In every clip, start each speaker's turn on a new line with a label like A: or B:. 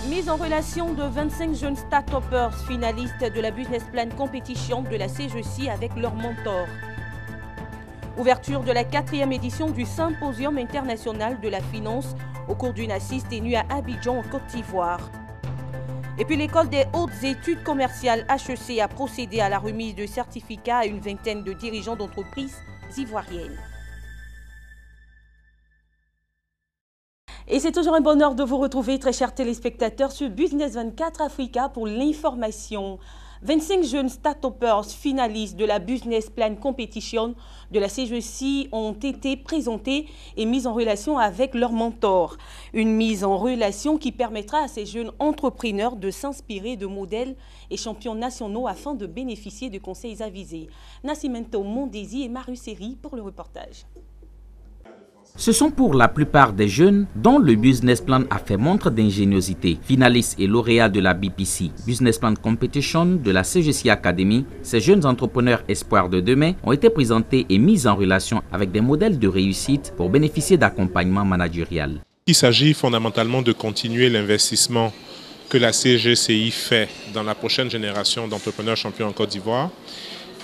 A: Mise en relation de 25 jeunes start-upers finalistes de la Business Plan Competition de la CGC avec leurs mentors. Ouverture de la 4e édition du Symposium international de la finance au cours d'une assise tenue à Abidjan en Côte d'Ivoire. Et puis l'école des hautes études commerciales HEC a procédé à la remise de certificats à une vingtaine de dirigeants d'entreprises ivoiriennes. Et c'est toujours un bonheur de vous retrouver, très chers téléspectateurs, sur Business 24 Africa pour l'information. 25 jeunes start-upers finalistes de la Business Plan Competition de la CGC ont été présentés et mis en relation avec leurs mentors. Une mise en relation qui permettra à ces jeunes entrepreneurs de s'inspirer de modèles et champions nationaux afin de bénéficier de conseils avisés. Nascimento Mondesi et Marius Seri pour le reportage.
B: Ce sont pour la plupart des jeunes dont le business plan a fait montre d'ingéniosité. Finalistes et lauréats de la BPC Business Plan Competition de la CGC Academy, ces jeunes entrepreneurs espoirs de demain ont été présentés et mis en relation avec des modèles de réussite pour bénéficier d'accompagnement managérial.
C: Il s'agit fondamentalement de continuer l'investissement que la CGCI fait dans la prochaine génération d'entrepreneurs champions en Côte d'Ivoire.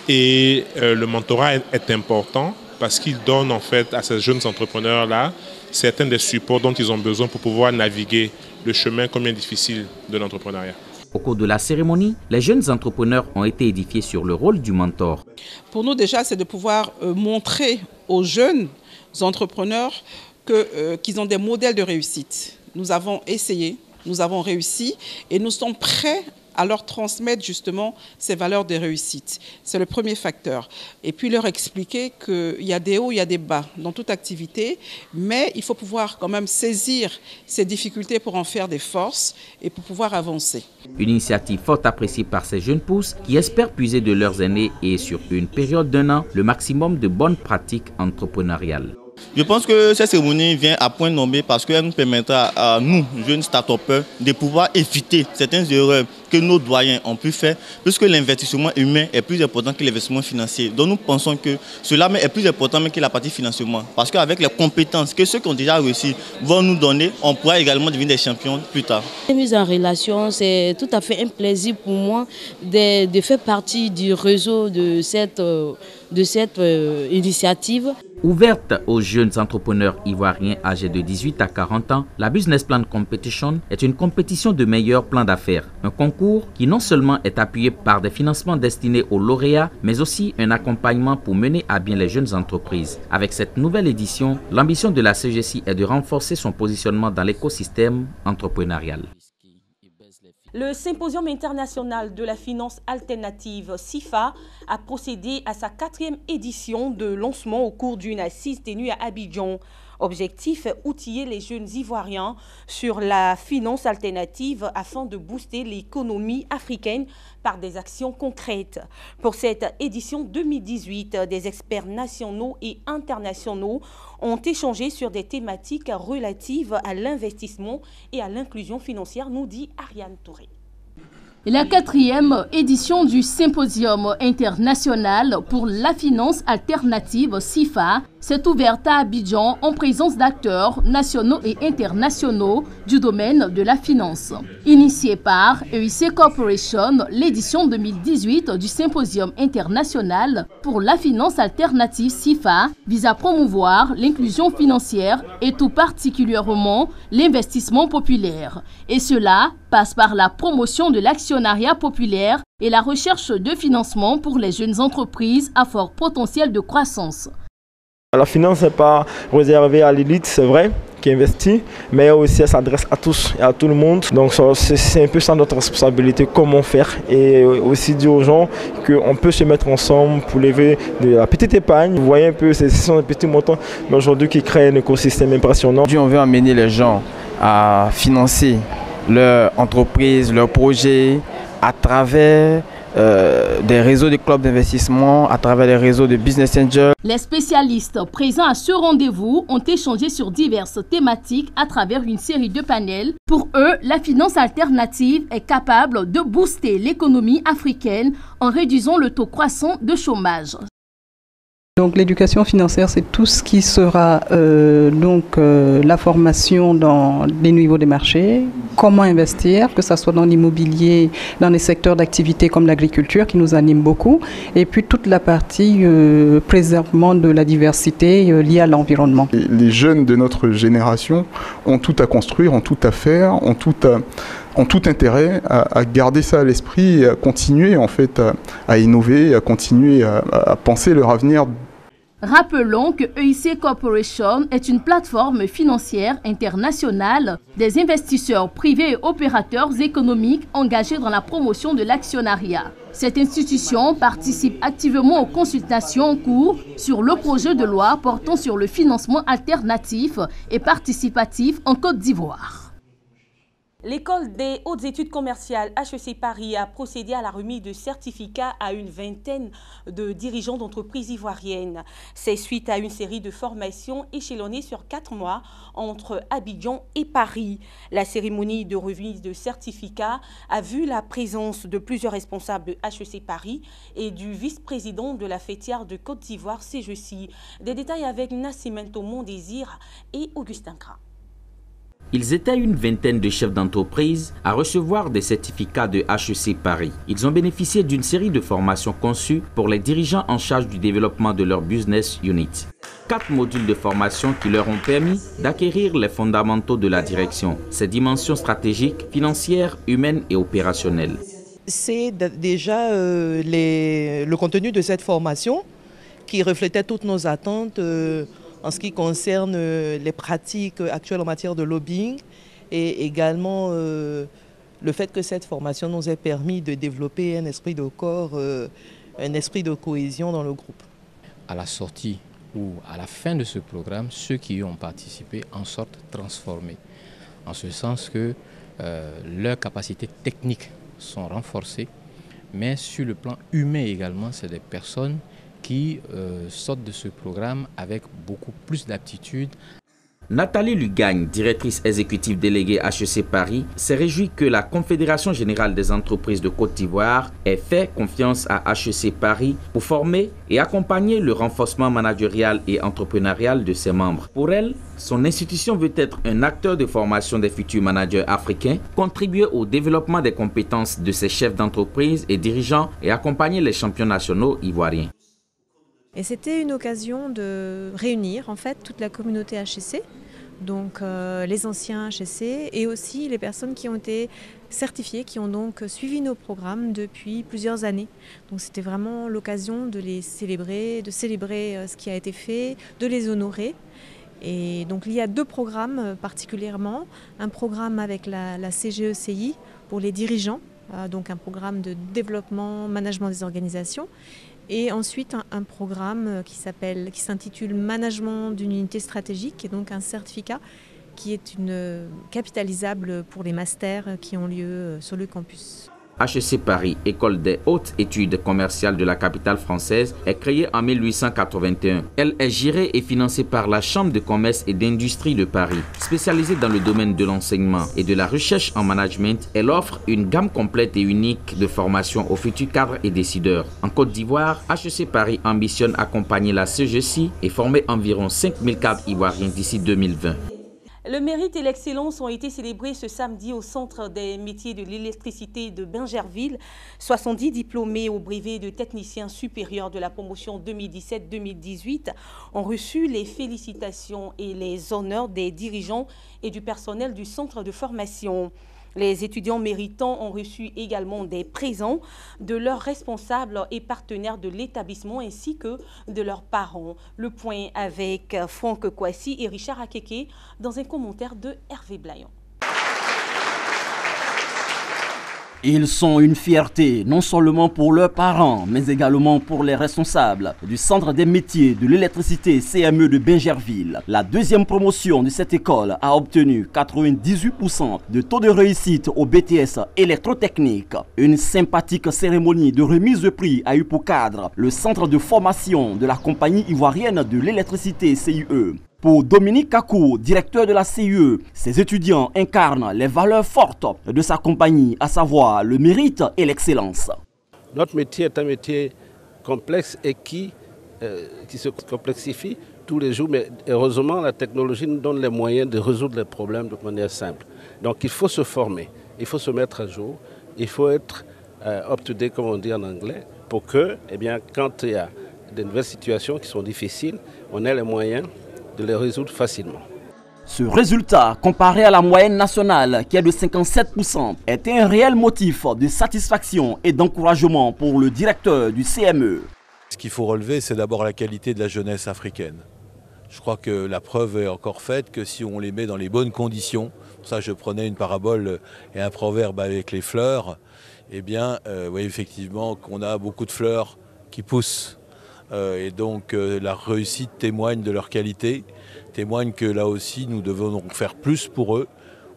C: Et le mentorat est important, parce qu'il donne en fait à ces jeunes entrepreneurs-là certains des supports dont ils ont besoin pour pouvoir naviguer le chemin combien difficile de l'entrepreneuriat.
B: Au cours de la cérémonie, les jeunes entrepreneurs ont été édifiés sur le rôle du mentor.
D: Pour nous déjà, c'est de pouvoir montrer aux jeunes entrepreneurs qu'ils ont des modèles de réussite. Nous avons essayé, nous avons réussi et nous sommes prêts à leur transmettre justement ces valeurs de réussite. C'est le premier facteur. Et puis leur expliquer qu'il y a des hauts, il y a des bas dans toute activité, mais il faut pouvoir quand même saisir ces difficultés pour en faire des forces et pour pouvoir avancer.
B: Une initiative fort appréciée par ces jeunes pousses qui espèrent puiser de leurs aînés et sur une période d'1 an le maximum de bonnes pratiques entrepreneuriales.
E: Je pense que cette cérémonie vient à point nommé parce qu'elle nous permettra à nous, jeunes start-upers, de pouvoir éviter certaines erreurs que nos doyens ont pu faire, puisque l'investissement humain est plus important que l'investissement financier. Donc nous pensons que cela est plus important même que la partie financement. Parce qu'avec les compétences que ceux qui ont déjà réussi vont nous donner, on pourra également devenir des champions plus tard.
F: La mise en relation, c'est tout à fait un plaisir pour moi de faire partie du réseau de cette initiative.
B: Ouverte aux jeunes entrepreneurs ivoiriens âgés de 18 à 40 ans, la Business Plan Competition est une compétition de meilleurs plans d'affaires. Un concours qui non seulement est appuyé par des financements destinés aux lauréats, mais aussi un accompagnement pour mener à bien les jeunes entreprises. Avec cette nouvelle édition, l'ambition de la CGC est de renforcer son positionnement dans l'écosystème entrepreneurial.
A: Le Symposium international de la finance alternative SIFA a procédé à sa 4e édition de lancement au cours d'une assise tenue à Abidjan. Objectif, outiller les jeunes Ivoiriens sur la finance alternative afin de booster l'économie africaine par des actions concrètes. Pour cette édition 2018, des experts nationaux et internationaux ont échangé sur des thématiques relatives à l'investissement et à l'inclusion financière, nous dit Ariane Touré.
G: La 4e édition du Symposium international pour la finance alternative SIFA s'est ouverte à Abidjan en présence d'acteurs nationaux et internationaux du domaine de la finance. Initiée par EIC Corporation, l'édition 2018 du Symposium international pour la finance alternative SIFA vise à promouvoir l'inclusion financière et tout particulièrement l'investissement populaire. Et cela passe par la promotion de l'actionnariat populaire et la recherche de financement pour les jeunes entreprises à fort potentiel de croissance.
H: La finance n'est pas réservée à l'élite, c'est vrai, qui investit, mais aussi elle s'adresse à tous et à tout le monde. Donc c'est un peu ça notre responsabilité, comment faire, et aussi dire aux gens qu'on peut se mettre ensemble pour lever de la petite épargne. Vous voyez un peu, ce sont des petits montants, mais aujourd'hui qui créent un écosystème impressionnant.
I: Aujourd'hui, on veut amener les gens à financer leur entreprise, leur projet, à travers
H: des réseaux de clubs d'investissement, à travers les réseaux de business angels.
G: Les spécialistes présents à ce rendez-vous ont échangé sur diverses thématiques à travers une série de panels. Pour eux, la finance alternative est capable de booster l'économie africaine en réduisant le taux croissant de chômage.
I: Donc l'éducation financière, c'est tout ce qui sera la formation dans les niveaux des marchés, comment investir, que ce soit dans l'immobilier, dans les secteurs d'activité comme l'agriculture qui nous anime beaucoup, et puis toute la partie préservement de la diversité liée à l'environnement.
J: Les jeunes de notre génération ont tout à construire, ont tout à faire, ont tout intérêt à garder ça à l'esprit et à continuer en fait à innover, à continuer à penser leur avenir.
G: Rappelons que EIC Corporation est une plateforme financière internationale des investisseurs privés et opérateurs économiques engagés dans la promotion de l'actionnariat. Cette institution participe activement aux consultations en cours sur le projet de loi portant sur le financement alternatif et participatif en Côte d'Ivoire.
A: L'école des hautes études commerciales HEC Paris a procédé à la remise de certificats à une vingtaine de dirigeants d'entreprises ivoiriennes. C'est suite à une série de formations échelonnées sur 4 mois entre Abidjan et Paris. La cérémonie de remise de certificats a vu la présence de plusieurs responsables de HEC Paris et du vice-président de la fêtière de Côte d'Ivoire, CGC. Des détails avec Nascimento Mondésir et Augustin Kra.
B: Ils étaient une vingtaine de chefs d'entreprise à recevoir des certificats de HEC Paris. Ils ont bénéficié d'une série de formations conçues pour les dirigeants en charge du développement de leur business unit. 4 modules de formation qui leur ont permis d'acquérir les fondamentaux de la direction, ses dimensions stratégiques, financières, humaines et opérationnelles.
K: C'est déjà le contenu de cette formation qui reflétait toutes nos attentes en ce qui concerne les pratiques actuelles en matière de lobbying et également le fait que cette formation nous ait permis de développer un esprit de corps, un esprit de cohésion dans le groupe.
L: À la sortie ou à la fin de ce programme, ceux qui y ont participé en sortent transformés, en ce sens que leurs capacités techniques sont renforcées, mais sur le plan humain également, c'est des personnes qui sortent de ce programme avec beaucoup plus d'aptitude.
B: Nathalie Lugagne, directrice exécutive déléguée HEC Paris, s'est réjouie que la Confédération générale des entreprises de Côte d'Ivoire ait fait confiance à HEC Paris pour former et accompagner le renforcement managérial et entrepreneurial de ses membres. Pour elle, son institution veut être un acteur de formation des futurs managers africains, contribuer au développement des compétences de ses chefs d'entreprise et dirigeants et accompagner les champions nationaux ivoiriens.
M: Et c'était une occasion de réunir en fait toute la communauté HEC, donc les anciens HEC et aussi les personnes qui ont été certifiées, qui ont donc suivi nos programmes depuis plusieurs années. Donc c'était vraiment l'occasion de les célébrer, de célébrer ce qui a été fait, de les honorer. Et donc il y a 2 programmes particulièrement, un programme avec la CGECI pour les dirigeants, donc un programme de développement, management des organisations. Et ensuite un programme qui s'intitule Management d'une unité stratégique, et donc un certificat qui est capitalisable pour les masters qui ont lieu sur le campus.
B: HEC Paris, école des hautes études commerciales de la capitale française, est créée en 1881. Elle est gérée et financée par la Chambre de commerce et d'industrie de Paris. Spécialisée dans le domaine de l'enseignement et de la recherche en management, elle offre une gamme complète et unique de formations aux futurs cadres et décideurs. En Côte d'Ivoire, HEC Paris ambitionne accompagner la CGC et former environ 5000 cadres ivoiriens d'ici 2020.
A: Le mérite et l'excellence ont été célébrés ce samedi au Centre des métiers de l'électricité de Bingerville. 70 diplômés au brevet de technicien supérieur de la promotion 2017-2018 ont reçu les félicitations et les honneurs des dirigeants et du personnel du centre de formation. Les étudiants méritants ont reçu également des présents de leurs responsables et partenaires de l'établissement ainsi que de leurs parents. Le point avec Franck Kouassi et Richard Akeke dans un commentaire de Hervé Blayon.
N: Ils sont une fierté, non seulement pour leurs parents, mais également pour les responsables du Centre des métiers de l'électricité CME de Bingerville. La deuxième promotion de cette école a obtenu 98% de taux de réussite au BTS électrotechnique. Une sympathique cérémonie de remise de prix a eu pour cadre le centre de formation de la compagnie ivoirienne de l'électricité CIE. Pour Dominique Kakou, directeur de la CIE, ses étudiants incarnent les valeurs fortes de sa compagnie, à savoir le mérite et l'excellence.
O: Notre métier est un métier complexe et qui se complexifie tous les jours, mais heureusement la technologie nous donne les moyens de résoudre les problèmes de manière simple. Donc il faut se former, il faut se mettre à jour, il faut être up-to-date comme on dit en anglais, pour que, quand il y a de nouvelles situations qui sont difficiles, on ait les moyens de les résoudre facilement.
N: Ce résultat, comparé à la moyenne nationale qui est de 57%, est un réel motif de satisfaction et d'encouragement pour le directeur du CME.
P: Ce qu'il faut relever, c'est d'abord la qualité de la jeunesse africaine. Je crois que la preuve est encore faite que si on les met dans les bonnes conditions, pour ça je prenais une parabole et un proverbe avec les fleurs, vous voyez effectivement qu'on a beaucoup de fleurs qui poussent. Et donc la réussite témoigne de leur qualité, témoigne que là aussi nous devons donc faire plus pour eux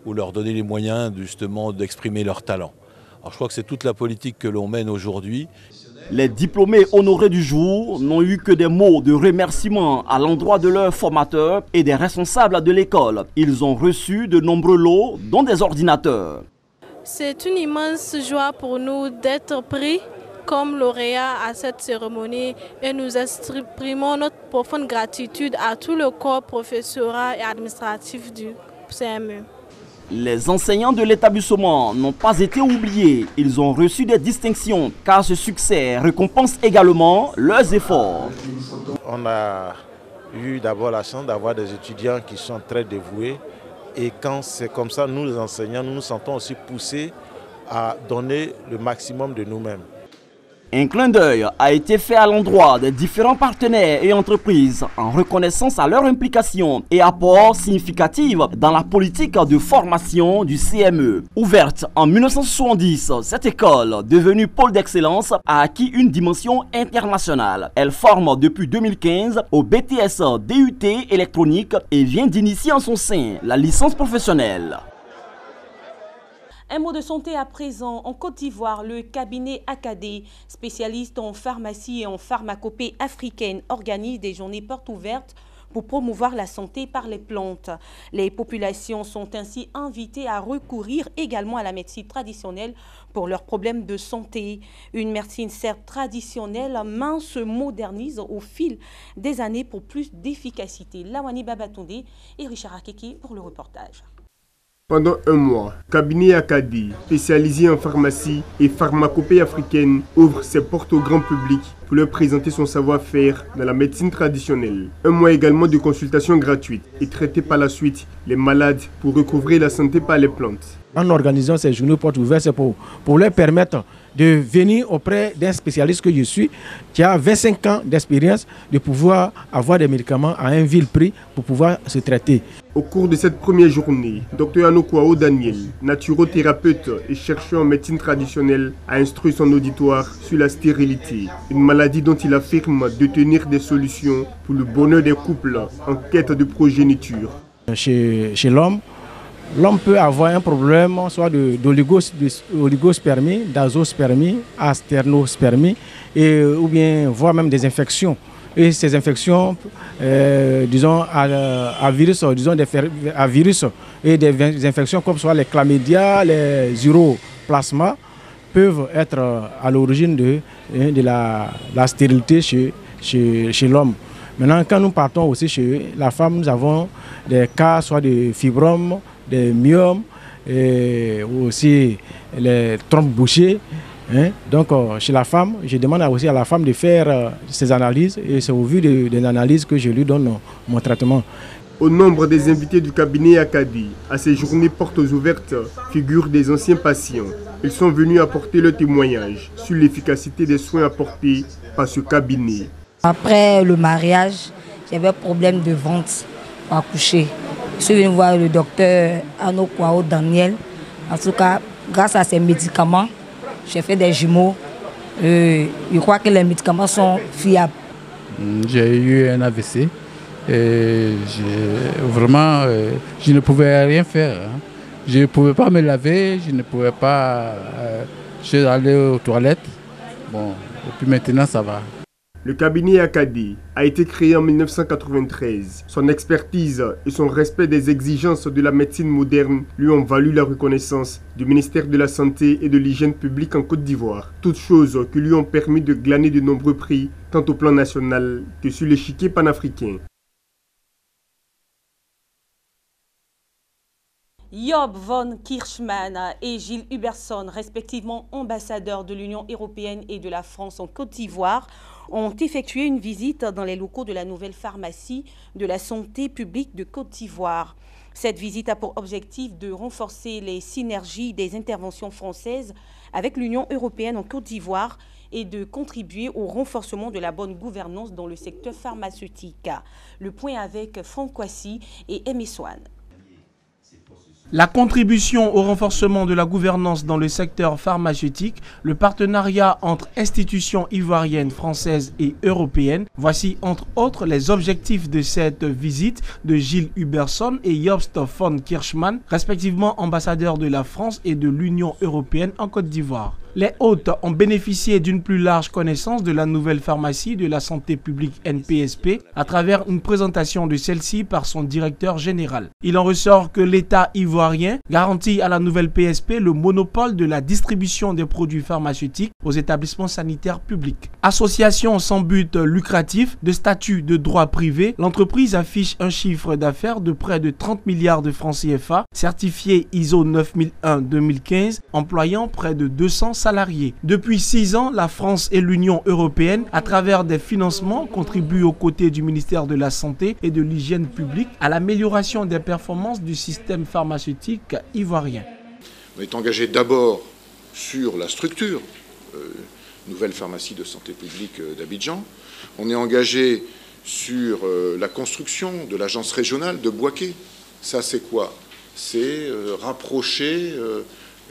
P: ou leur donner les moyens justement d'exprimer leur talent. Alors je crois que c'est toute la politique que l'on mène aujourd'hui.
N: Les diplômés honorés du jour n'ont eu que des mots de remerciement à l'endroit de leurs formateurs et des responsables de l'école. Ils ont reçu de nombreux lots, dont des ordinateurs.
Q: C'est une immense joie pour nous d'être pris comme lauréat à cette cérémonie et nous exprimons notre profonde gratitude à tout le corps professoral et administratif du CME.
N: Les enseignants de l'établissement n'ont pas été oubliés. Ils ont reçu des distinctions car ce succès récompense également leurs efforts.
R: On a eu d'abord la chance d'avoir des étudiants qui sont très dévoués et quand c'est comme ça, nous les enseignants, nous nous sentons aussi poussés à donner le maximum de nous-mêmes.
N: Un clin d'œil a été fait à l'endroit des différents partenaires et entreprises en reconnaissance à leur implication et apport significatif dans la politique de formation du CME. Ouverte en 1970, cette école, devenue pôle d'excellence, a acquis une dimension internationale. Elle forme depuis 2015 au BTS DUT électronique et vient d'initier en son sein la licence professionnelle.
A: Un mot de santé à présent. En Côte d'Ivoire, le cabinet AKD, spécialiste en pharmacie et en pharmacopée africaine, organise des journées portes ouvertes pour promouvoir la santé par les plantes. Les populations sont ainsi invitées à recourir également à la médecine traditionnelle pour leurs problèmes de santé. Une médecine certes traditionnelle, mais se modernise au fil des années pour plus d'efficacité. Lawani Babatonde et Richard Akeki pour le reportage.
S: Pendant un mois, Cabinet Akadi, spécialisé en pharmacie et pharmacopée africaine, ouvre ses portes au grand public pour leur présenter son savoir-faire dans la médecine traditionnelle. Un mois également de consultations gratuites et traiter par la suite les malades pour recouvrir la santé par les plantes.
T: En organisant ces journées portes ouvertes, c'est pour leur permettre de venir auprès d'un spécialiste que je suis, qui a 25 ans d'expérience, de pouvoir avoir des médicaments à un vil prix pour pouvoir se traiter.
S: Au cours de cette première journée, Dr Anokwao Daniel, naturothérapeute et chercheur en médecine traditionnelle, a instruit son auditoire sur la stérilité, une maladie dont il affirme détenir des solutions pour le bonheur des couples en quête de progéniture.
T: Chez l'homme, l'homme peut avoir un problème soit d'oligospermie, d'azospermie, asternospermie, ou bien voire même des infections. Et ces infections, disons à virus et des infections comme soit les chlamydia, les uroplasma, peuvent être à l'origine de la stérilité chez l'homme. Maintenant, quand nous partons aussi chez la femme, nous avons des cas soit de fibromes, des myomes, et aussi les trompes bouchées. Donc, chez la femme, je demande aussi à la femme de faire ces analyses et c'est au vu des analyses que je lui donne mon traitement.
S: Au nombre des invités du cabinet Akadi, à ces journées portes ouvertes, figurent des anciens patients. Ils sont venus apporter leur témoignage sur l'efficacité des soins apportés par ce cabinet.
U: Après le mariage, j'avais un problème de ventre pour accoucher. Je suis venu voir le docteur Anokwao Daniel. En tout cas, grâce à ces médicaments, j'ai fait des jumeaux. Je crois que les médicaments sont fiables.
C: J'ai eu un AVC et vraiment, je ne pouvais rien faire. Hein. Je ne pouvais pas me laver, je ne pouvais pas aller aux toilettes. Bon, et puis maintenant ça va.
S: Le cabinet Acadie a été créé en 1993. Son expertise et son respect des exigences de la médecine moderne lui ont valu la reconnaissance du ministère de la Santé et de l'Hygiène publique en Côte d'Ivoire. Toutes choses qui lui ont permis de glaner de nombreux prix, tant au plan national que sur l'échiquier panafricain.
A: Job von Kirchmann et Gilles Huberson, respectivement ambassadeurs de l'Union européenne et de la France en Côte d'Ivoire, ont effectué une visite dans les locaux de la nouvelle pharmacie de la santé publique de Côte d'Ivoire. Cette visite a pour objectif de renforcer les synergies des interventions françaises avec l'Union européenne en Côte d'Ivoire et de contribuer au renforcement de la bonne gouvernance dans le secteur pharmaceutique. Le point avec Franck Kwasi et Aimé Swan.
V: La contribution au renforcement de la gouvernance dans le secteur pharmaceutique, le partenariat entre institutions ivoiriennes, françaises et européennes, voici entre autres les objectifs de cette visite de Gilles Huberson et Jobst von Kirchmann, respectivement ambassadeurs de la France et de l'Union européenne en Côte d'Ivoire. Les hôtes ont bénéficié d'une plus large connaissance de la nouvelle pharmacie de la santé publique NPSP à travers une présentation de celle-ci par son directeur général. Il en ressort que l'État ivoirien garantit à la nouvelle PSP le monopole de la distribution des produits pharmaceutiques aux établissements sanitaires publics. Association sans but lucratif de statut de droit privé, l'entreprise affiche un chiffre d'affaires de près de 30 milliards de francs CFA, certifié ISO 9001-2015, employant près de 200 salariés. Depuis 6 ans, la France et l'Union européenne, à travers des financements, contribuent aux côtés du ministère de la Santé et de l'Hygiène publique à l'amélioration des performances du système pharmaceutique ivoirien.
W: On est engagé d'abord sur la structure, nouvelle pharmacie de santé publique d'Abidjan. On est engagé sur la construction de l'agence régionale de Bouaké. Ça, c'est quoi? C'est rapprocher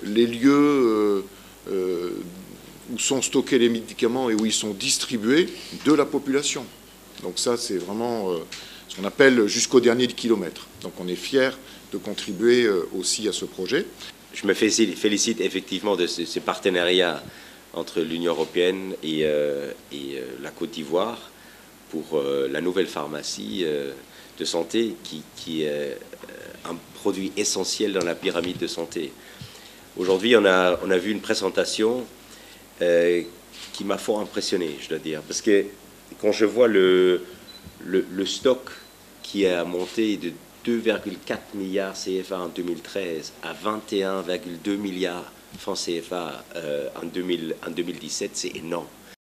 W: les lieux où sont stockés les médicaments et où ils sont distribués de la population. Donc ça, c'est vraiment ce qu'on appelle jusqu'au dernier kilomètre. Donc on est fiers de contribuer aussi à ce projet.
X: Je me félicite effectivement de ce partenariat entre l'Union européenne et la Côte d'Ivoire pour la nouvelle pharmacie de santé qui est un produit essentiel dans la pyramide de santé. Aujourd'hui, on a vu une présentation qui m'a fort impressionné, je dois dire, parce que quand je vois le stock qui a monté de 2,4 milliards CFA en 2013 à 21,2 milliards francs CFA en 2017, c'est énorme.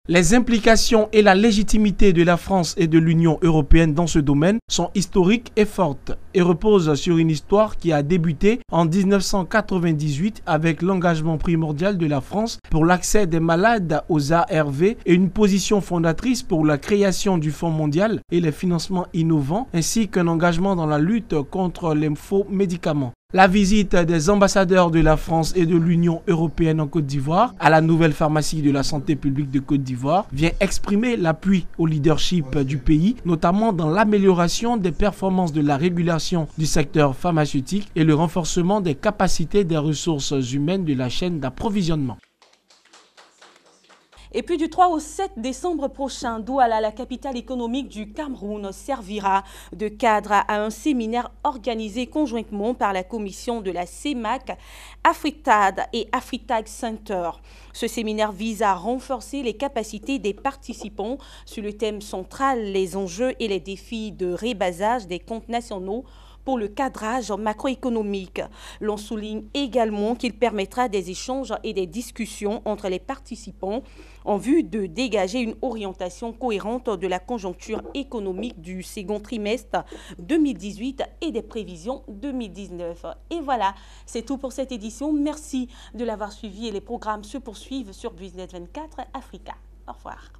V: Les implications et la légitimité de la France et de l'Union européenne dans ce domaine sont historiques et fortes et reposent sur une histoire qui a débuté en 1998 avec l'engagement primordial de la France pour l'accès des malades aux ARV et une position fondatrice pour la création du Fonds mondial et les financements innovants ainsi qu'un engagement dans la lutte contre les faux médicaments. La visite des ambassadeurs de la France et de l'Union européenne en Côte d'Ivoire à la nouvelle pharmacie de la santé publique de Côte d'Ivoire vient exprimer l'appui au leadership du pays, notamment dans l'amélioration des performances de la régulation du secteur pharmaceutique et le renforcement des capacités des ressources humaines de la chaîne d'approvisionnement.
A: Et puis du 3 au 7 décembre prochain, Douala, la capitale économique du Cameroun, servira de cadre à un séminaire organisé conjointement par la commission de la CEMAC, Africtad et Afritag Center. Ce séminaire vise à renforcer les capacités des participants sur le thème central, les enjeux et les défis de rebasage des comptes nationaux pour le cadrage macroéconomique. L'on souligne également qu'il permettra des échanges et des discussions entre les participants en vue de dégager une orientation cohérente de la conjoncture économique du second trimestre 2018 et des prévisions 2019. Et voilà, c'est tout pour cette édition. Merci de l'avoir suivi et les programmes se poursuivent sur Business 24 Africa. Au revoir.